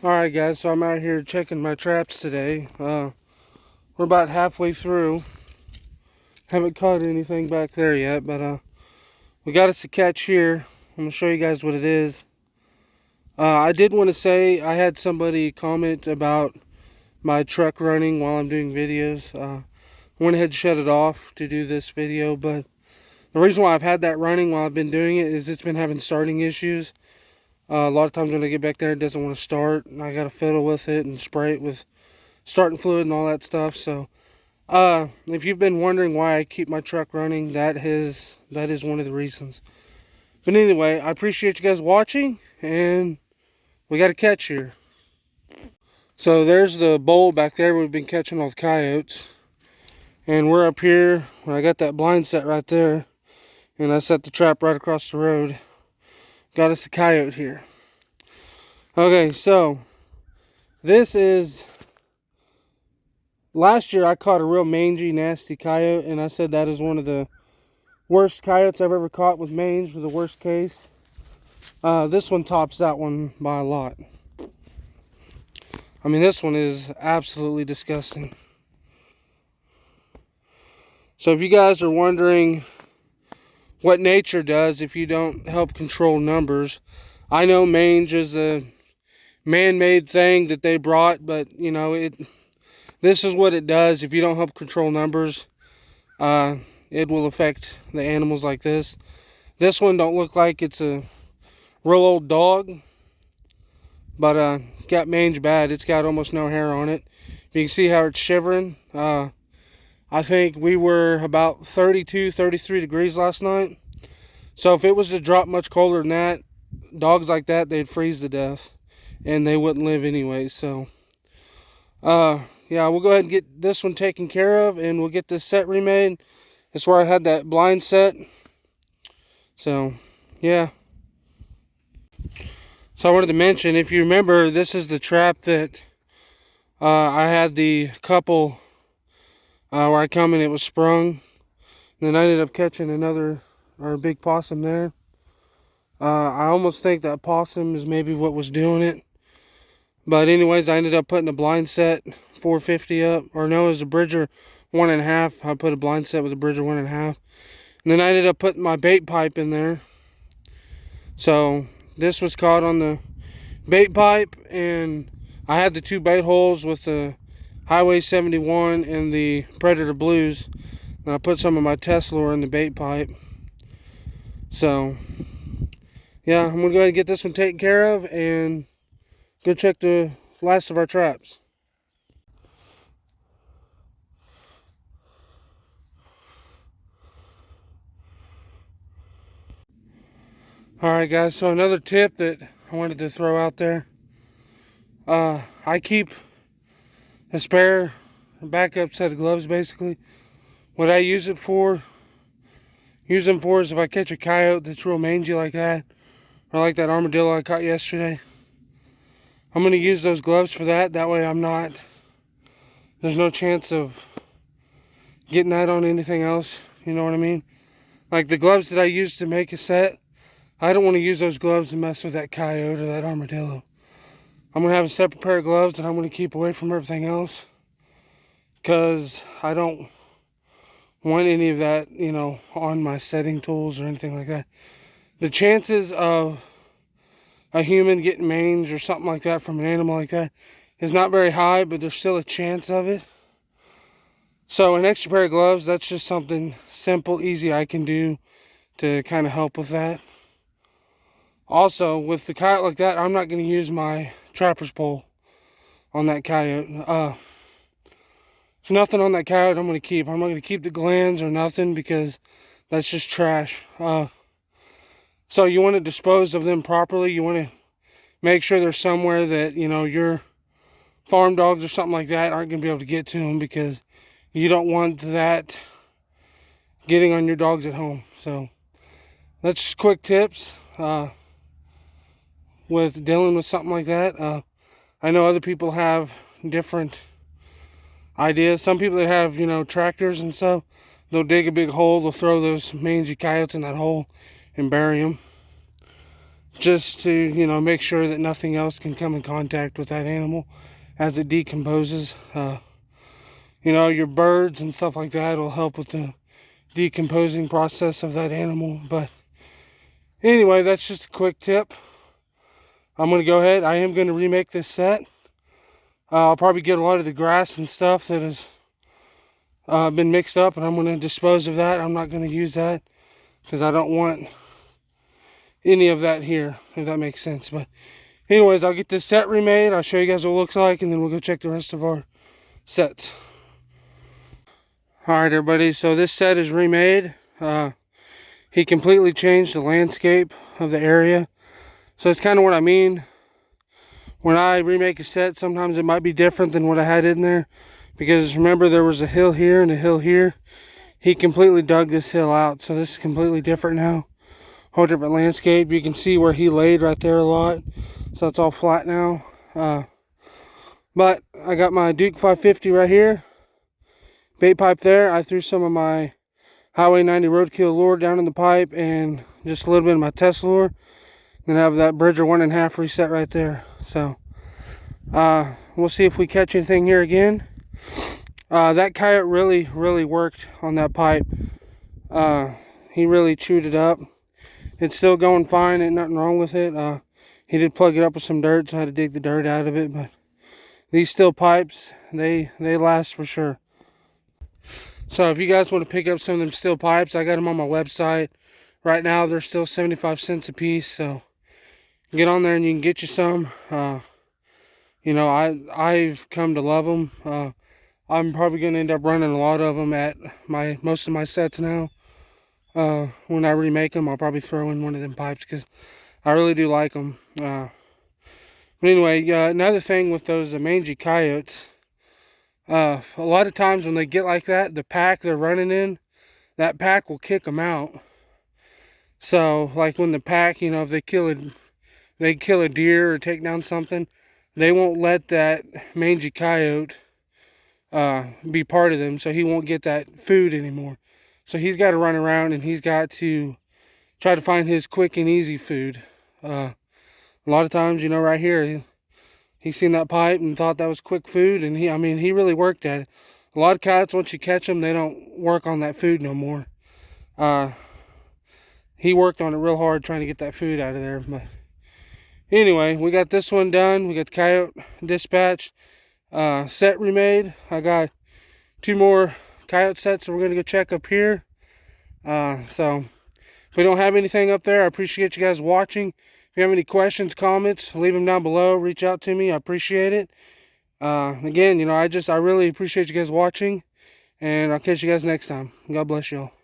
Alright guys, so I'm out here checking my traps today. We're about halfway through. Haven't caught anything back there yet, but we got us a catch here. I'm going to show you guys what it is. I did want to say I had somebody comment about my truck running while I'm doing videos. Went ahead and shut it off to do this video, but the reason why I've had that running while I've been doing it is it's been having starting issues. A lot of times when I get back there, it doesn't want to start, and I got to fiddle with it and spray it with starting fluid and all that stuff. So, if you've been wondering why I keep my truck running, that is one of the reasons. But anyway, I appreciate you guys watching, and we got a catch here. So there's the bowl back there. We've been catching all the coyotes, and we're up here. I got that blind set right there, and I set the trap right across the road. Got us a coyote here. Okay, so this is, last year I caught a real mangy, nasty coyote, and I said that is one of the worst coyotes I've ever caught with mange, for the worst case. This one tops that one by a lot. I mean, this one is absolutely disgusting. So if you guys are wondering what nature does if you don't help control numbers, I know mange is a man-made thing that they brought, but you know, this is what it does. If you don't help control numbers, it will affect the animals like this. This one don't look like it's a real old dog, but it's got mange bad. It's got almost no hair on it. You can see how it's shivering. I think we were about 32, 33 degrees last night. So if it was to drop much colder than that, dogs like that, they'd freeze to death, and they wouldn't live anyway. So, yeah, we'll go ahead and get this one taken care of, and we'll get this set remade. That's where I had that blind set. So, yeah. So I wanted to mention, if you remember, this is the trap that I had the couple where I come and it was sprung. And then I ended up catching another, or a big possum there. I almost think that possum is maybe what was doing it. But anyways, I ended up putting a blind set 450 up. Or no, it was a Bridger 1.5. I put a blind set with a Bridger 1.5. And then I ended up putting my bait pipe in there. So this was caught on the bait pipe, and I had the two bait holes with the Highway 71 and the Predator Blues, and I put some of my test lure in the bait pipe. So yeah, I'm gonna go ahead and get this one taken care of and go check the last of our traps. Alright guys, so another tip that I wanted to throw out there. I keep a spare backup set of gloves basically. What I use them for is if I catch a coyote that's real mangy like that, or like that armadillo I caught yesterday. I'm going to use those gloves for that. That way there's no chance of getting that on anything else. You know what I mean? Like the gloves that I used to make a set, I don't want to use those gloves to mess with that coyote or that armadillo. I'm going to have a separate pair of gloves that I'm going to keep away from everything else, because I don't want any of that, you know, on my setting tools or anything like that. The chances of a human getting mange or something like that from an animal like that is not very high, but there's still a chance of it. So an extra pair of gloves, that's just something simple, easy I can do to kind of help with that. Also, with the coyote like that, I'm not going to use my trapper's pole on that coyote. There's nothing on that coyote I'm going to keep. I'm not going to keep the glands or nothing, because that's just trash. So you want to dispose of them properly. You want to make sure there's somewhere that, you know, your farm dogs or something like that aren't going to be able to get to them, because you don't want that getting on your dogs at home. So that's just quick tips with dealing with something like that. I know other people have different ideas. Some people that have, you know, tractors and stuff, they'll dig a big hole, they'll throw those mangy coyotes in that hole and bury them. just to, you know, make sure that nothing else can come in contact with that animal as it decomposes. You know, your birds and stuff like that will help with the decomposing process of that animal. But anyway, that's just a quick tip. I'm going to go ahead. I am going to remake this set. I'll probably get a lot of the grass and stuff that has been mixed up, and I'm going to dispose of that. I'm not going to use that because I don't want any of that here, if that makes sense. But anyways, I'll get this set remade. I'll show you guys what it looks like, and then we'll go check the rest of our sets. Alright everybody, so this set is remade. He completely changed the landscape of the area. So it's kind of what I mean. When I remake a set, sometimes it might be different than what I had in there. Because remember, there was a hill here and a hill here. He completely dug this hill out. So this is completely different now. Whole different landscape. You can see where he laid right there a lot. So it's all flat now. But I got my Duke 550 right here. Bait pipe there. I threw some of my Highway 90 roadkill lure down in the pipe and just a little bit of my test lure. Then I have that Bridger 1.5 reset right there. So we'll see if we catch anything here again. That coyote really worked on that pipe. He really chewed it up. It's still going fine, ain't nothing wrong with it. He did plug it up with some dirt, so I had to dig the dirt out of it. But these steel pipes, they last for sure. So if you guys want to pick up some of them steel pipes, I got them on my website. Right now they're still 75 cents a piece, so get on there and you can get you some. You know, I've come to love them. I'm probably going to end up running a lot of them at most of my sets now. When I remake them, I'll probably throw in one of them pipes because I really do like them. But anyway, another thing with those mangy coyotes, a lot of times when they get like that, the pack they're running in, that pack will kick them out. So like when the pack, you know, if they kill a deer or take down something, they won't let that mangy coyote be part of them, so he won't get that food anymore. So he's got to run around and he's got to try to find his quick and easy food. A lot of times, you know, right here, he's seen that pipe and thought that was quick food, and he really worked at it. A lot of coyotes, once you catch them, they don't work on that food no more. He worked on it real hard trying to get that food out of there. But anyway, we got this one done. We got the coyote dispatched, set remade. I got 2 more coyote sets that we're going to go check up here. So if we don't have anything up there, I appreciate you guys watching. If you have any questions, comments, leave them down below. Reach out to me. I appreciate it. Again, you know, I really appreciate you guys watching, and I'll catch you guys next time. God bless y'all.